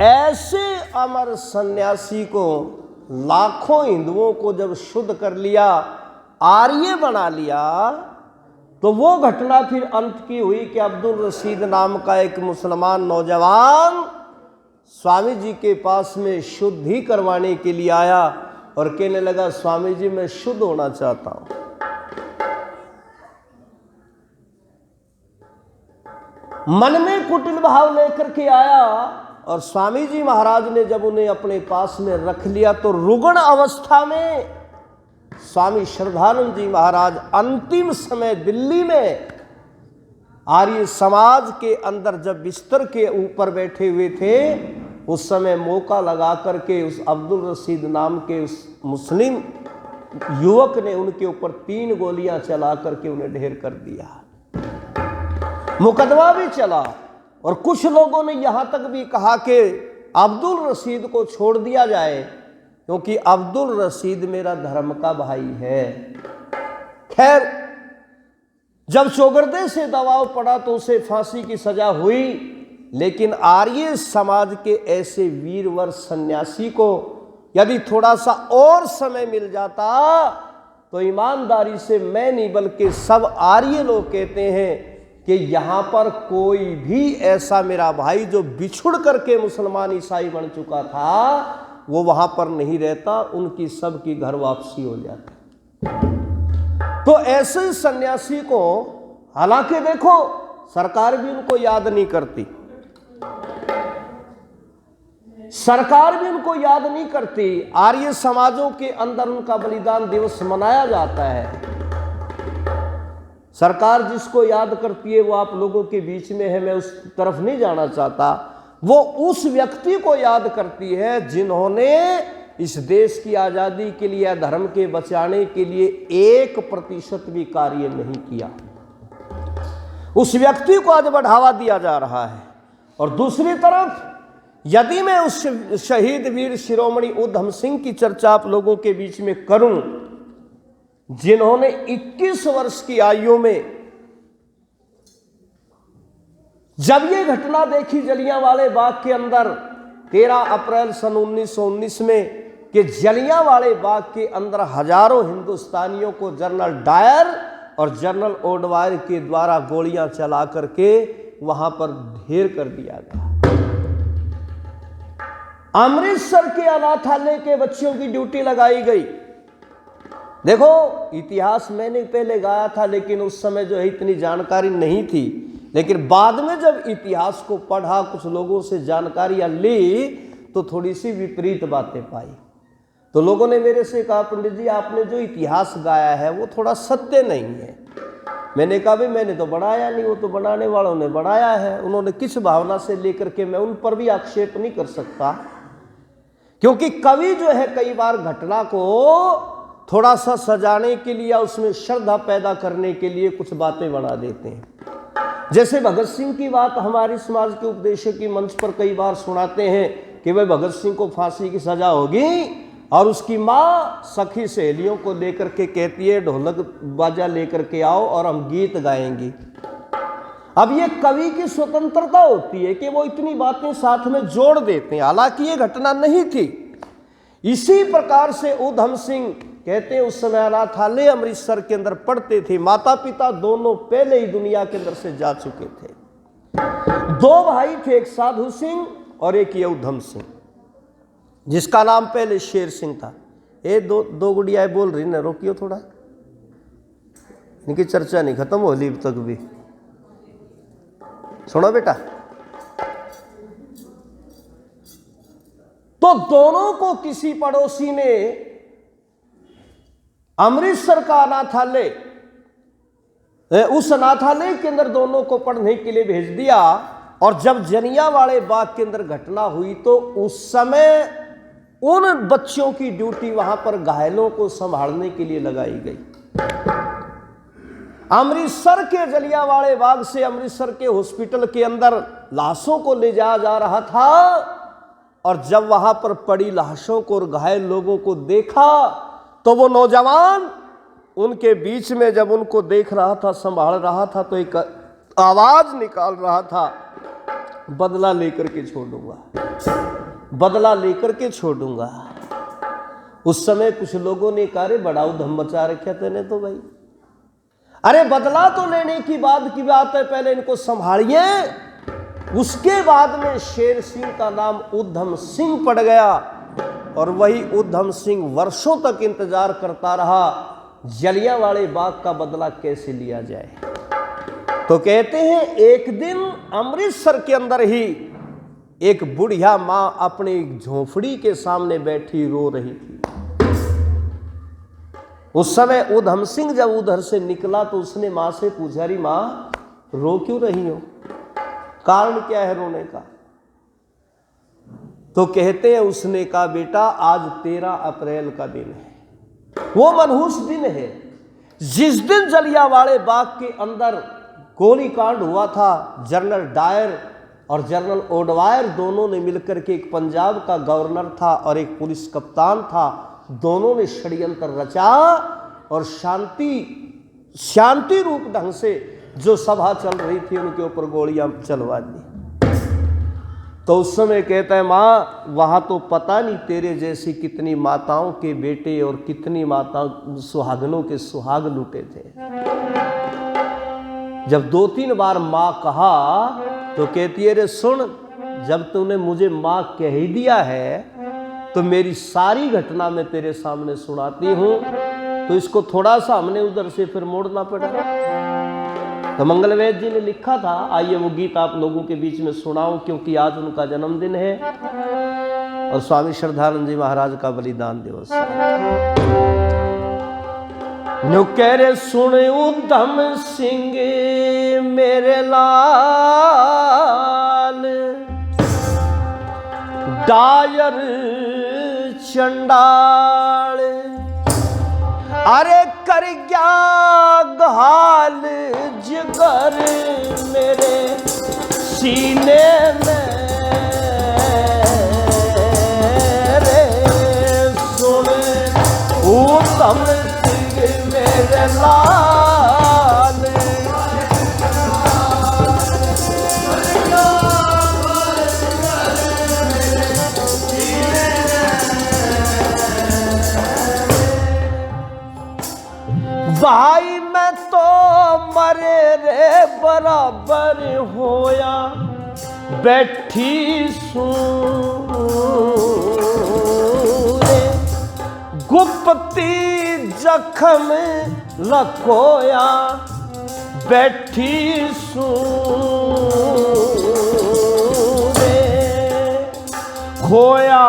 ऐसे अमर सन्यासी को, लाखों हिंदुओं को जब शुद्ध कर लिया, आर्य बना लिया, तो वो घटना फिर अंत की हुई कि अब्दुल रशीद नाम का एक मुसलमान नौजवान स्वामी जी के पास में शुद्धि करवाने के लिए आया और कहने लगा, स्वामी जी मैं शुद्ध होना चाहता हूं। मन में कुटिल भाव लेकर के आया और स्वामी जी महाराज ने जब उन्हें अपने पास में रख लिया तो रुग्ण अवस्था में स्वामी श्रद्धानंद जी महाराज अंतिम समय दिल्ली में आर्य समाज के अंदर जब बिस्तर के ऊपर बैठे हुए थे, उस समय मौका लगा करके उस अब्दुल रशीद नाम के उस मुस्लिम युवक ने उनके ऊपर 3 गोलियां चला करके उन्हें ढेर कर दिया। मुकदमा भी चला और कुछ लोगों ने यहां तक भी कहा कि अब्दुल रशीद को छोड़ दिया जाए, क्योंकि अब्दुल रशीद मेरा धर्म का भाई है। खैर, जब चौगरदे से दबाव पड़ा तो उसे फांसी की सजा हुई, लेकिन आर्य समाज के ऐसे वीरवर सन्यासी को यदि थोड़ा सा और समय मिल जाता तो ईमानदारी से मैं नहीं बल्कि सब आर्य लोग कहते हैं कि यहां पर कोई भी ऐसा मेरा भाई जो बिछुड़ करके मुसलमान ईसाई बन चुका था वो वहां पर नहीं रहता, उनकी सबकी घर वापसी हो जाती। तो ऐसे सन्यासी को, हालांकि देखो सरकार भी उनको याद नहीं करती, सरकार भी उनको याद नहीं करती। आर्य समाजों के अंदर उनका बलिदान दिवस मनाया जाता है। सरकार जिसको याद करती है वो आप लोगों के बीच में है, मैं उस तरफ नहीं जाना चाहता। वो उस व्यक्ति को याद करती है जिन्होंने इस देश की आज़ादी के लिए, धर्म के बचाने के लिए 1% भी कार्य नहीं किया। उस व्यक्ति को आज बढ़ावा दिया जा रहा है। और दूसरी तरफ यदि मैं उस शहीद वीर शिरोमणि उधम सिंह की चर्चा आप लोगों के बीच में करूं, जिन्होंने 21 वर्ष की आयु में जब ये घटना देखी जलियांवाले बाग के अंदर 13 अप्रैल सन 1919 में कि जलियांवाले बाग के अंदर हजारों हिंदुस्तानियों को जनरल डायर और जनरल ओडवायर के द्वारा गोलियां चला करके वहां पर ढेर कर दिया गया। अमृतसर के अनाथालय के बच्चों की ड्यूटी लगाई गई। देखो, इतिहास मैंने पहले गाया था, लेकिन उस समय जो है इतनी जानकारी नहीं थी, लेकिन बाद में जब इतिहास को पढ़ा, कुछ लोगों से जानकारियां ली तो थोड़ी सी विपरीत बातें पाई। तो लोगों ने मेरे से कहा, पंडित जी आपने जो इतिहास गाया है वो थोड़ा सत्य नहीं है। मैंने कहा भाई मैंने तो बनाया नहीं, वो तो बनाने वालों ने बनाया है। उन्होंने किस भावना से लेकर के, मैं उन पर भी आक्षेप नहीं कर सकता, क्योंकि कवि जो है कई बार घटना को थोड़ा सा सजाने के लिए, उसमें श्रद्धा पैदा करने के लिए कुछ बातें बना देते हैं। जैसे भगत सिंह की बात हमारे समाज के उपदेशक की मंच पर कई बार सुनाते हैं कि भाई भगत सिंह को फांसी की सजा होगी और उसकी माँ सखी सहेलियों को लेकर के कहती है ढोलक बाजा लेकर के आओ और हम गीत गाएंगे। अब ये कवि की स्वतंत्रता होती है कि वो इतनी बातें साथ में जोड़ देते हैं, हालांकि ये घटना नहीं थी। इसी प्रकार से उधम सिंह कहते हैं उस समय अनाथालय अमृतसर के अंदर पढ़ते थे। माता पिता दोनों पहले ही दुनिया के अंदर से जा चुके थे। 2 भाई थे, एक साधु सिंह और एक ये उधम सिंह, जिसका नाम पहले शेर सिंह था। ये दो गुड़ियाएं बोल रही ना, रोकियो थोड़ा, इनकी चर्चा नहीं खत्म हो ली तक भी। सुनो बेटा। तो दोनों को किसी पड़ोसी ने अमृतसर का अनाथालय, उस अनाथालय के अंदर दोनों को पढ़ने के लिए भेज दिया। और जब जलियांवाले बाग के अंदर घटना हुई तो उस समय उन बच्चों की ड्यूटी वहां पर घायलों को संभालने के लिए लगाई गई। अमृतसर के जलियांवाले बाग से अमृतसर के हॉस्पिटल के अंदर लाशों को ले जाया जा रहा था, और जब वहां पर पड़ी लाशों को और घायल लोगों को देखा तो वो नौजवान उनके बीच में जब उनको देख रहा था, संभाल रहा था, तो एक आवाज निकाल रहा था, बदला लेकर के छोड़ूंगा। बदला लेकर के छोड़ूंगा। उस समय कुछ लोगों ने कहा, बड़ा उधम मचा रखा तेने तो भाई, अरे बदला तो लेने की बात है, पहले इनको संभालिए। उसके बाद में शेर सिंह का नाम उधम सिंह पड़ गया और वही उधम सिंह वर्षों तक इंतजार करता रहा जलियांवाले बाग का बदला कैसे लिया जाए। तो कहते हैं एक दिन अमृतसर के अंदर ही एक बुढ़िया मां अपनी झोपड़ी के सामने बैठी रो रही थी। उस समय उधम सिंह जब उधर से निकला तो उसने मां से पूछा, अरे मां रो क्यों रही हो, कारण क्या है रोने का। तो कहते हैं उसने कहा, बेटा आज 13 अप्रैल का दिन है, वो मनहूस दिन है जिस दिन जलियांवाले बाग के अंदर गोलीकांड हुआ था। जनरल डायर और जनरल ओडवायर दोनों ने मिलकर के, एक पंजाब का गवर्नर था और एक पुलिस कप्तान था, दोनों ने षड्यंत्र रचा और शांति रूप ढंग से जो सभा चल रही थी उनके ऊपर गोलियां चलवा दी। तो उस समय कहता है, मां वहां तो पता नहीं तेरे जैसी कितनी माताओं के बेटे और कितनी माताओं सुहागनों के सुहाग लूटे थे। जब 2-3 बार मां कहा तो कहती है, रे सुन, जब तूने मुझे मां कह ही दिया है तो मेरी सारी घटना मैं तेरे सामने सुनाती हूं, तो इसको थोड़ा सा हमने उधर से फिर मोड़ना पड़ा। तो मंगलवेद जी ने लिखा था, आइए वो गीत आप लोगों के बीच में सुनाऊं, क्योंकि आज उनका जन्मदिन है और स्वामी श्रद्धानंद जी महाराज का बलिदान दिवस है। न्यू कह रे सुन उधम सिंह मेरे लाल, डायर चंडाल, अरे कर क्या घाल जिगर मेरे सीने में रे, सुन उधम सिंह मेरे लाल, भाई मैं तो मरे रे बराबर होया बैठी सूरे, गुप्ती जख्म लकोया बैठी सूरे, खोया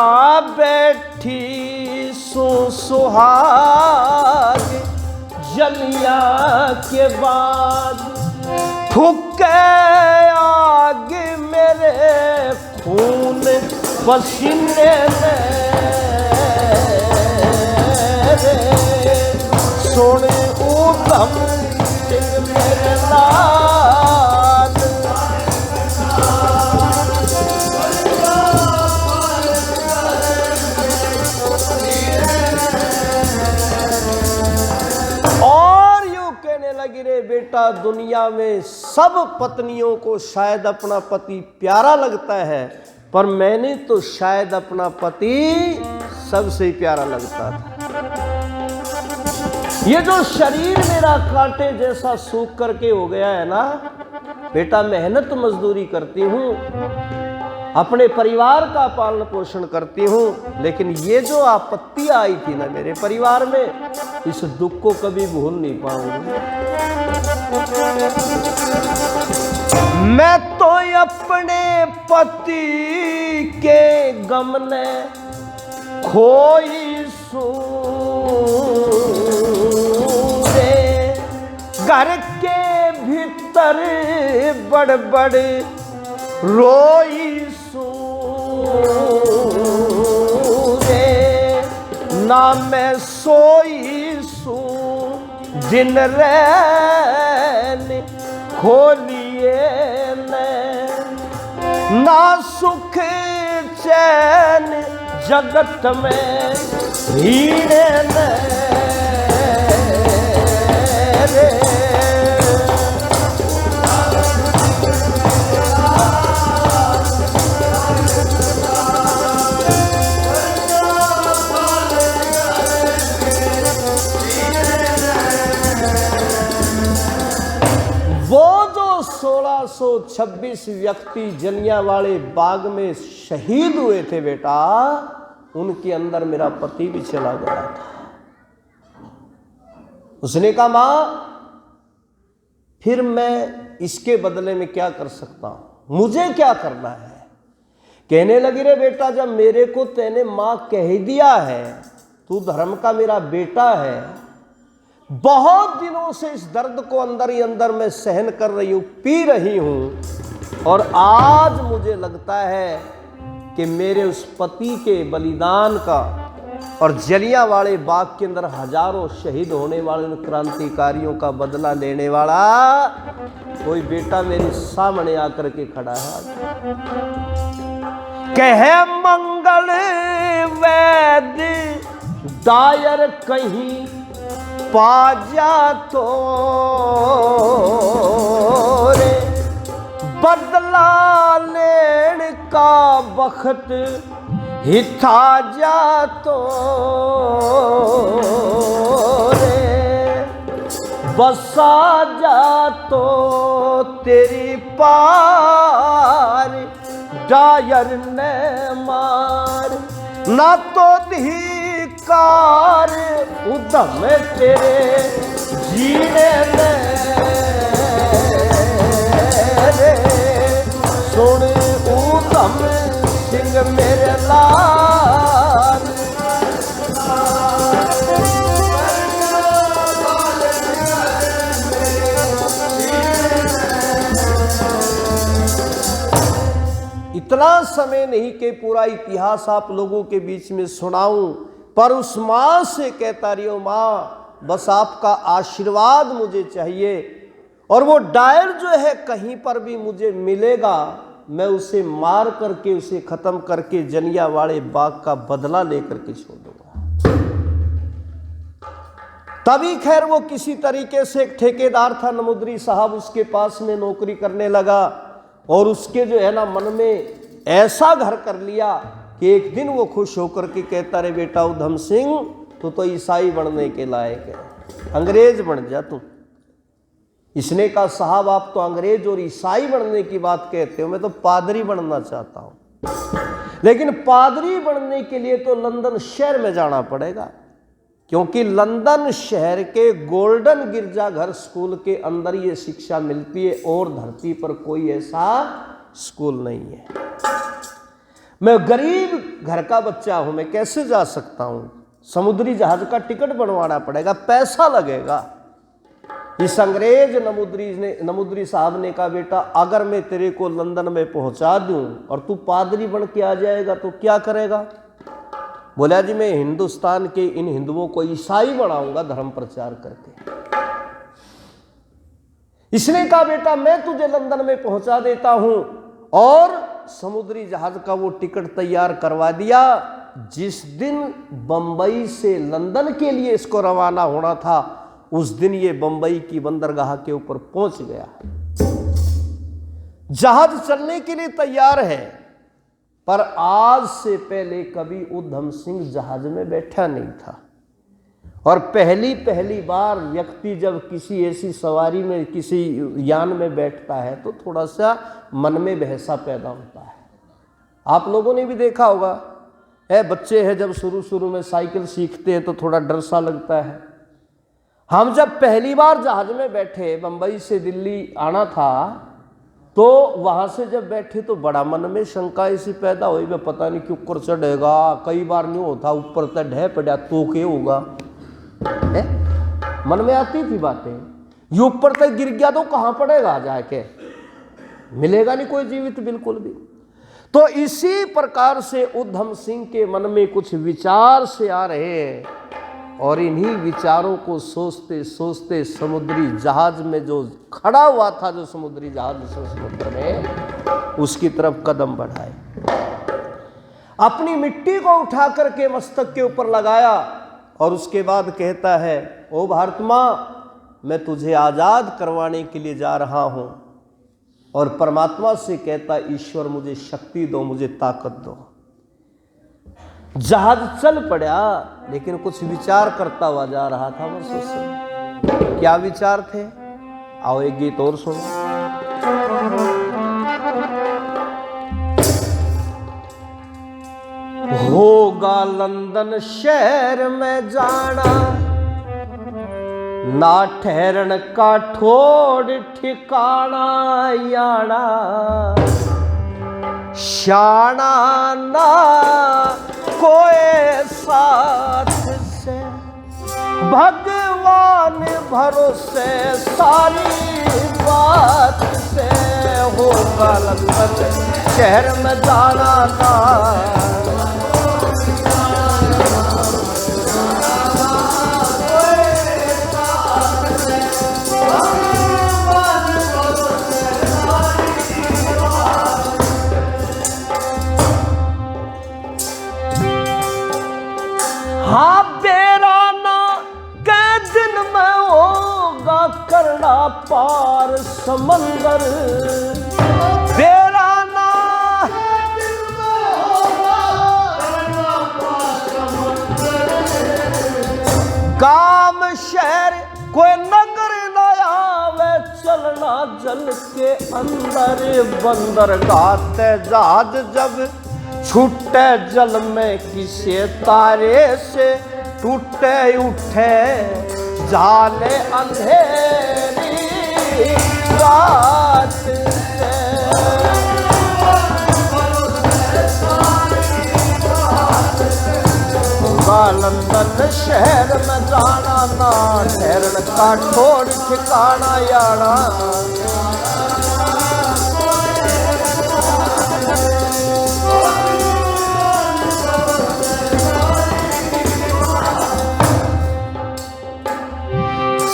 बैठी सुहाग जलिया के बाद, फूके आग मेरे खून पसीने में रे, सोने उधम सिंह मेरे लाल, और यूं कहने लगी, रे बेटा दुनिया में सब पत्नियों को शायद अपना पति प्यारा लगता है, पर मैंने तो शायद अपना पति सबसे प्यारा लगता था। ये जो शरीर मेरा कांटे जैसा सूख करके हो गया है ना बेटा, मेहनत मजदूरी करती हूं, अपने परिवार का पालन पोषण करती हूं, लेकिन ये जो आपत्ति आई थी ना मेरे परिवार में, इस दुख को कभी भूल नहीं पाऊंगा। मैं तो अपने पति के गम ने खोई सूरे, घर के भीतर बड़ रोई सूरे, ना मैं सोई सू दिन रैन खोलिए ना सुख चैन जगत में हीरे रे, 526 व्यक्ति जलियांवाले बाग में शहीद हुए थे बेटा, उनके अंदर मेरा पति भी चला गया था। उसने कहा मां, फिर मैं इसके बदले में क्या कर सकता हूं, मुझे क्या करना है। कहने लगी रे बेटा, जब मेरे को तेने मां कह दिया है, तू धर्म का मेरा बेटा है, बहुत दिनों से इस दर्द को अंदर ही अंदर मैं सहन कर रही हूं, पी रही हूं, और आज मुझे लगता है कि मेरे उस पति के बलिदान का और जलियांवाले बाग के अंदर हजारों शहीद होने वाले उन क्रांतिकारियों का बदला लेने वाला कोई बेटा मेरे सामने आकर के खड़ा है। कहे मंगल वैद दायर कहीं पा जा तो रे, बदला लेने का वक्त हिथा जा तो रे, बसा जा तो तेरी पार डायर ने मार, ना तो धिकार उधम तेरे जीने रे, सुन उधम सिंह मेरे लाल। इतना समय नहीं कि पूरा इतिहास आप लोगों के बीच में सुनाऊं, पर उस मां से कहता रही हूं, मां बस आपका आशीर्वाद मुझे चाहिए, और वो डायर जो है कहीं पर भी मुझे मिलेगा, मैं उसे मार करके उसे खत्म करके जलियांवाले बाग का बदला लेकर के छोड़ूंगा। तभी खैर वो किसी तरीके से एक ठेकेदार था नमुद्री साहब, उसके पास में नौकरी करने लगा, और उसके जो है ना मन में ऐसा घर कर लिया कि एक दिन वो खुश होकर के कहता रे बेटा उधम सिंह, तू तो ईसाई बनने के लायक है, अंग्रेज बन जा तू। इसने कहा साहब आप तो अंग्रेज और ईसाई बनने की बात कहते हो, मैं तो पादरी बनना चाहता हूं। लेकिन पादरी बनने के लिए तो लंदन शहर में जाना पड़ेगा, क्योंकि लंदन शहर के गोल्डन गिरजाघर स्कूल के अंदर ये शिक्षा मिलती है, और धरती पर कोई ऐसा स्कूल नहीं है। मैं गरीब घर का बच्चा हूं, मैं कैसे जा सकता हूं, समुद्री जहाज का टिकट बनवाना पड़ेगा, पैसा लगेगा। इस अंग्रेज नमुद्री साहब ने कहा बेटा अगर मैं तेरे को लंदन में पहुंचा दूं और तू पादरी बन के आ जाएगा तो क्या करेगा। बोला जी मैं हिंदुस्तान के इन हिंदुओं को ईसाई बनाऊंगा धर्म प्रचार करके। इसने कहा बेटा मैं तुझे लंदन में पहुंचा देता हूं, और समुद्री जहाज का वो टिकट तैयार करवा दिया। जिस दिन बंबई से लंदन के लिए इसको रवाना होना था उस दिन ये बंबई की बंदरगाह के ऊपर पहुंच गया। जहाज चलने के लिए तैयार है, पर आज से पहले कभी उधम सिंह जहाज में बैठा नहीं था, और पहली बार व्यक्ति जब किसी ऐसी सवारी में किसी यान में बैठता है तो थोड़ा सा मन में बहसा पैदा होता है। आप लोगों ने भी देखा होगा, बच्चे हैं जब शुरू में साइकिल सीखते हैं तो थोड़ा डर सा लगता है। हम जब पहली बार जहाज में बैठे, बंबई से दिल्ली आना था, तो वहां से जब बैठे तो बड़ा मन में शंका ऐसी पैदा हुई, मैं पता नहीं क्यों ऊपर चढ़ेगा। कई बार नहीं होता ऊपर तक ढह पड़ा तो क्या होगा, मन में आती थी बातें। ये ऊपर तक गिर गया तो कहां पड़ेगा जाके, मिलेगा नहीं कोई जीवित बिल्कुल भी। तो इसी प्रकार से उधम सिंह के मन में कुछ विचार से आ रहे हैं, और इन्हीं विचारों को सोचते सोचते समुद्री जहाज में जो खड़ा हुआ था, जो समुद्री जहाज समुद्र में, उसकी तरफ कदम बढ़ाए। अपनी मिट्टी को उठा करके मस्तक के ऊपर लगाया, और उसके बाद कहता है ओ भारत माँ मैं तुझे आज़ाद करवाने के लिए जा रहा हूँ। और परमात्मा से कहता ईश्वर मुझे शक्ति दो, मुझे ताकत दो। जहाज चल पड़ा, लेकिन कुछ विचार करता हुआ जा रहा था बस उससे। क्या विचार थे, आओ एक गीत और सुनो। होगा लंदन शहर में जाना, ना ठहरन का ठोड़ ठिकाना याना, शाना ना कोई साथ से, भगवान भरोसे सारी बात से, होगा लंदन शहर में जाना था। हाँ बेराना कै दिन में होगा करना पार समंदर, बेराना दिन में होगा करना पार समंदर, गांव शहर कोई नगर न आवे चलना जल के अंदर, बंदरगाह ते जहाज जब छूटे जल में किसे तारे से, टूटे उठे जाले अंधेरी रात से, लंदन शहर में जाना, ना ठहरन का ठोड़ ठिकाना याना,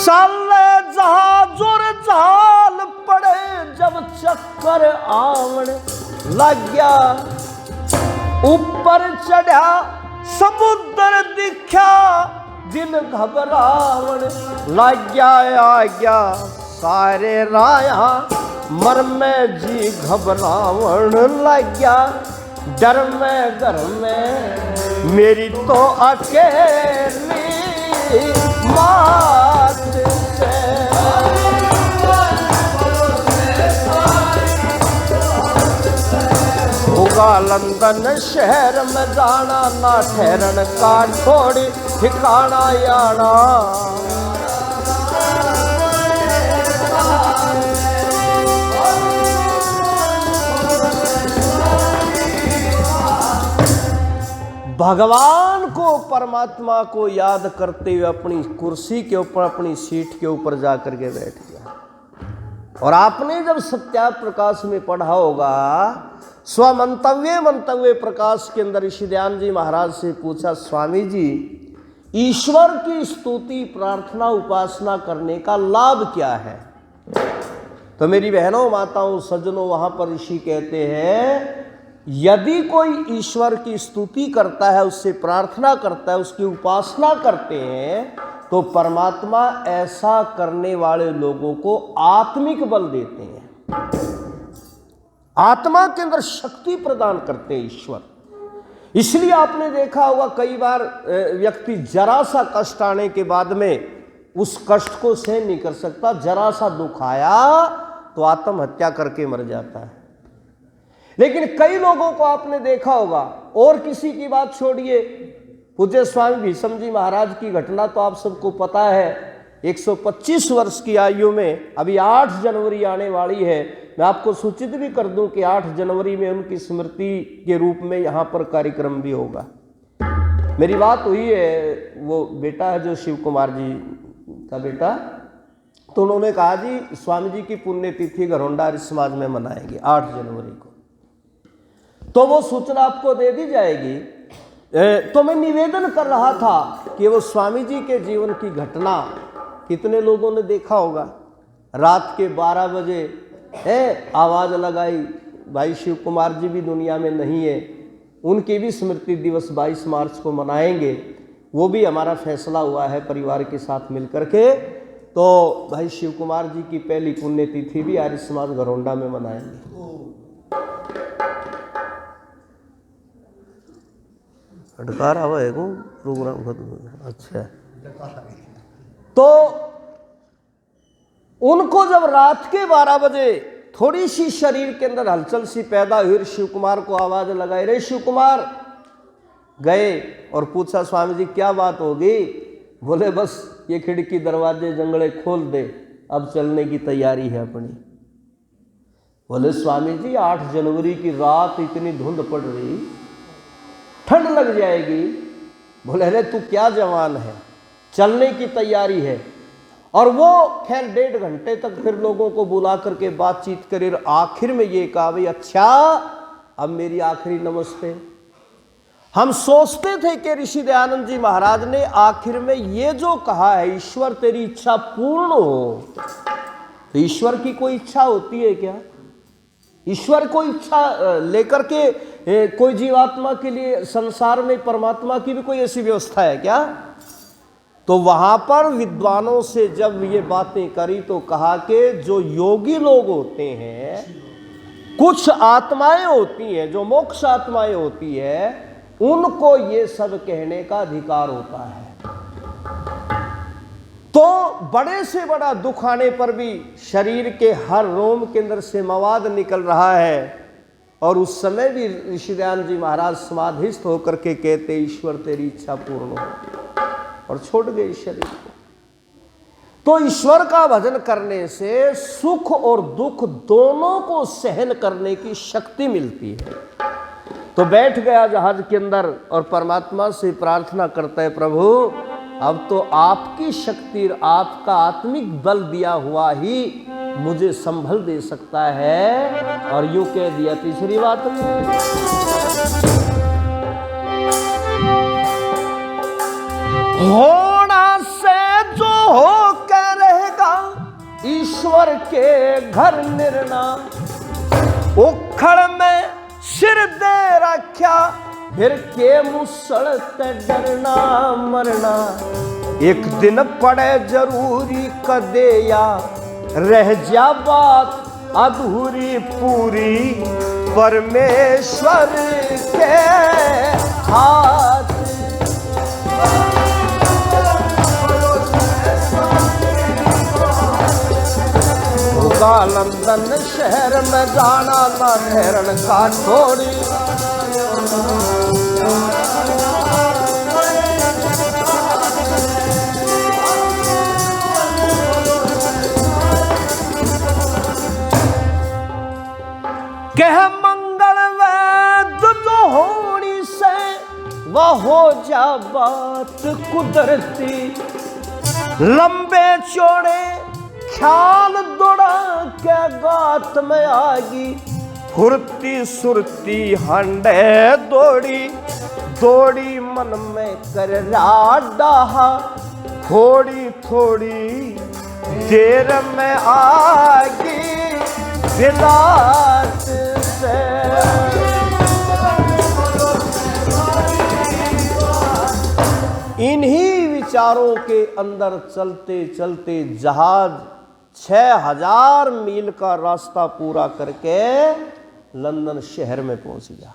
साले जहाजोर जाल पड़े जब चक्कर आवण लग गया, ऊपर चढ़ा समुद्र दिखा दिल घबरावण लग गया, आ गया सारे राया मर में जी घबरावण लग गया, डर में घर में मेरी तो अकेली मात से, होगा लंदन शहर में जाना, ना ठहरन का ठोड़ ठिकाना याना, भगवान को परमात्मा को याद करते हुए अपनी कुर्सी के ऊपर अपनी सीट के ऊपर जाकर के बैठ गया। और आपने जब सत्या प्रकाश में पढ़ा होगा, मंतव्य प्रकाश के अंदर ऋषि दयान जी महाराज से पूछा, स्वामी जी ईश्वर की स्तुति प्रार्थना उपासना करने का लाभ क्या है? तो मेरी बहनों माताओं सज्जनों वहां पर ऋषि कहते हैं, यदि कोई ईश्वर की स्तुति करता है, उससे प्रार्थना करता है, उसकी उपासना करते हैं, तो परमात्मा ऐसा करने वाले लोगों को आत्मिक बल देते हैं, आत्मा के अंदर शक्ति प्रदान करते हैं ईश्वर। इसलिए आपने देखा होगा कई बार व्यक्ति जरा सा कष्ट आने के बाद में उस कष्ट को सहन नहीं कर सकता, जरा सा दुख आया तो आत्महत्या करके मर जाता है। लेकिन कई लोगों को आपने देखा होगा, और किसी की बात छोड़िए, पूज्य स्वामी भीष्म जी महाराज की घटना तो आप सबको पता है। 125 वर्ष की आयु में अभी 8 जनवरी आने वाली है। मैं आपको सूचित भी कर दूं कि 8 जनवरी में उनकी स्मृति के रूप में यहाँ पर कार्यक्रम भी होगा। मेरी बात हुई है, वो बेटा है जो शिव कुमार जी का बेटा, तो उन्होंने कहा जी स्वामी जी की पुण्यतिथि घरौंडा आर्य समाज में मनाएंगे 8 जनवरी को, तो वो सूचना आपको दे दी जाएगी। तो मैं निवेदन कर रहा था कि वो स्वामी जी के जीवन की घटना कितने लोगों ने देखा होगा। रात के 12 बजे आवाज़ लगाई, भाई शिव कुमार जी भी दुनिया में नहीं है, उनकी भी स्मृति दिवस 22 मार्च को मनाएंगे। वो भी हमारा फैसला हुआ है परिवार के साथ मिलकर के। तो भाई शिव कुमार जी की पहली पुण्यतिथि भी आर्य समाज घरौंडा में मनाएंगे। अटकार आवा है को प्रोग्राम खत्म। अच्छा, तो उनको जब रात के 12 बजे थोड़ी सी शरीर के अंदर हलचल सी पैदा हुई, शिव कुमार को आवाज लगाई, रे शिव कुमार गए और पूछा स्वामी जी क्या बात होगी? बोले बस ये खिड़की दरवाजे जंगले खोल दे, अब चलने की तैयारी है अपनी। बोले स्वामी जी 8 जनवरी की रात इतनी धुंध पड़ रही, ठंड लग जाएगी। बोले अरे तू क्या जवान है, चलने की तैयारी है। और वो खैर 1.5 घंटे तक फिर लोगों को बुला करके बातचीत करे, आखिर में ये कहा भाई अच्छा अब मेरी आखिरी नमस्ते। हम सोचते थे कि ऋषि दयानंद जी महाराज ने आखिर में ये जो कहा है ईश्वर तेरी इच्छा पूर्ण हो, तो ईश्वर की कोई इच्छा होती है क्या? ईश्वर कोई इच्छा लेकर के कोई जीवात्मा के लिए संसार में परमात्मा की भी कोई ऐसी व्यवस्था है क्या? तो वहां पर विद्वानों से जब ये बातें करी तो कहा कि जो योगी लोग होते हैं, कुछ आत्माएं होती हैं जो मोक्ष आत्माएं होती है, उनको ये सब कहने का अधिकार होता है। तो बड़े से बड़ा दुख आने पर भी शरीर के हर रोम के अंदर से मवाद निकल रहा है, और उस समय भी ऋषि दयानंद जी महाराज समाधिस्थ होकर के कहते ईश्वर तेरी इच्छा पूर्ण हो, और छोड़ गए शरीर को। तो ईश्वर का भजन करने से सुख और दुख दोनों को सहन करने की शक्ति मिलती है। तो बैठ गया जहाज के अंदर और परमात्मा से प्रार्थना करता है, प्रभु अब तो आपकी शक्ति और आपका आत्मिक बल दिया हुआ ही मुझे संभल दे सकता है। और यूं कह दिया तीसरी बात, होना से जो हो कर रहेगा ईश्वर के घर निर्णय, उखड़ में सिर दे रखा फिर के मुसलते डरना मरना, एक दिन पड़े जरूरी कदे या रह जा बात अधूरी पूरी, परमेश्वर के हाथ। होगा लंदन शहर में जाना ना ठहरन का छोड़ी, कह मंगल वैद जो होनी से वह हो जा बात कुदरती, लंबे चौड़े ख्याल दौड़ा के गात में आगी, फुर्ती सुरती हंडे दौड़ी दौड़ी मन में कर डाहा, थोड़ी थोड़ी देर में आगी विलास से। इन्हीं विचारों के अंदर चलते चलते जहाज 6000 मील का रास्ता पूरा करके लंदन शहर में पहुंच गया।